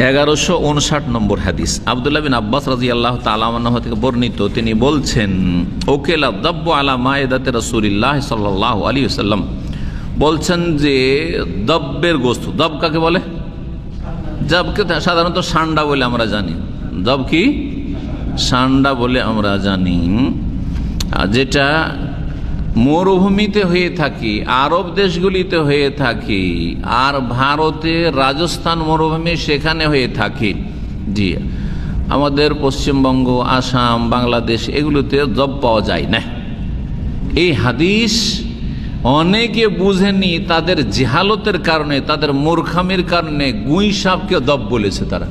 1159 নম্বর হাদিস, আব্দুল্লাহ বিন আব্বাস রাদিয়াল্লাহু তাআলা আনহু থেকে বর্ণিত। তিনি বলছেন, ওকেলা দাব্বু আলা মায়েদাতে রাসূলিল্লাহ সাল্লাল্লাহু আলাইহি ওয়াসাল্লাম, বলছেন যে দব্বের গোশত, দব কাকে বলে? দবকে সাধারণত সান্ডা বলে আমরা জানি। দব কি? সান্ডা বলে আমরা জানি। যেটা মরুভূমিতে হয়ে থাকে, আরব দেশগুলিতে হয়ে থাকে, আর ভারতে রাজস্থান মরুভূমি সেখানে হয়ে থাকে। জি, আমাদের পশ্চিমবঙ্গ, আসাম, বাংলাদেশ এগুলোতে দব পাওয়া যায় না। এই হাদিস অনেকে বুঝেনি, তাদের জেহালতের কারণে, তাদের মূর্খামির কারণে গুই সাপকে দব বলেছে তারা,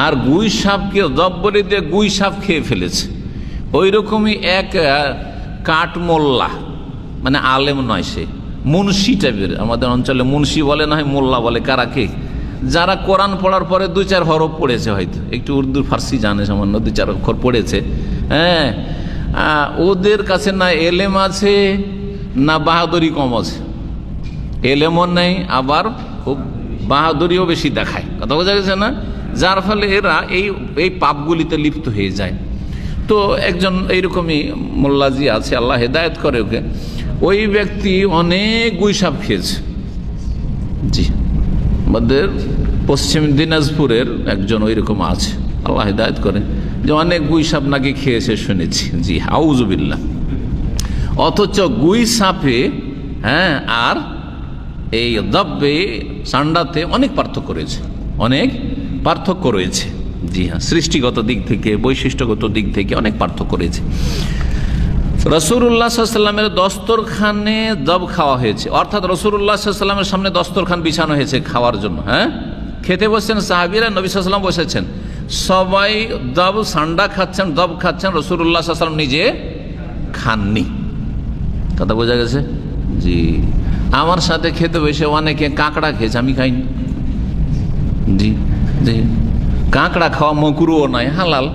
আর গুই সাপকে দব বলে দিয়ে গুই সাপ খেয়ে ফেলেছে। ওই রকমই এক কাঠমোল্লা, মানে আলেম নয়, সে মুন্সি টাইপের, আমাদের অঞ্চলে মুন্সি বলে, না হয় মোল্লা বলে, কারাকে, যারা কোরআন পড়ার পরে 2-4 হরফ পড়েছে, হয়তো একটু উর্দু ফার্সি জানে, সামান্য 2-4 অক্ষর পড়েছে, হ্যাঁ, ওদের কাছে না এলেম আছে না বাহাদুরি কম আছে। এলেমও নেই, আবার খুব বাহাদুরিও বেশি দেখায়। কথা বোঝা গেছে না? যার ফলে এরা এই পাপগুলিতে লিপ্ত হয়ে যায়। তো একজন এইরকমই মোল্লাজি আছে, আল্লাহ হেদায়েত করে ওকে, ওই ব্যক্তি অনেক গুইসাপ খেয়েছে। জি, আমাদের পশ্চিম দিনাজপুরের একজন ওইরকম আছে, আল্লাহ হেদায়েত করে, যে অনেক গুইসাপ নাকি খেয়েছে শুনেছি। জি, আউযুবিল্লাহ। অথচ গুই সাপে, হ্যাঁ, আর এই দব্বে, সান্ডাতে অনেক পার্থক্য রয়েছে, অনেক পার্থক্য রয়েছে। জি হ্যাঁ, সৃষ্টিগত দিক থেকে, বৈশিষ্ট্যগত দিক থেকে অনেক পার্থক্য রয়েছে। রাসূলুল্লাহ সাল্লাল্লাহু আলাইহি ওয়াসাল্লামের দস্তরখানে দব খাওয়া হয়েছে, অর্থাৎ রাসূলুল্লাহ সাল্লাল্লাহু আলাইহি ওয়াসাল্লামের সামনে দস্তরখান বিছানো হয়েছে খাওয়ার জন্য। হ্যাঁ, খেতে বসছেন সাহাবীরা, নবী সাল্লাল্লাহু আলাইহি ওয়াসাল্লাম বসেছেন, সবাই দব সান্ডা খাচ্ছেন, দব খাচ্ছেন, রাসূলুল্লাহ সাল্লাল্লাহু আলাইহি ওয়াসাল্লাম নিজে খাননি। কথা বোঝা গেছে? জি, আমার সাথে খেতে বসে অনেকে কাঁকড়া খেয়েছে, আমি খাইনি। জি জি, কাঁকড়া খাওয়া মকরুও নয়, হালাল।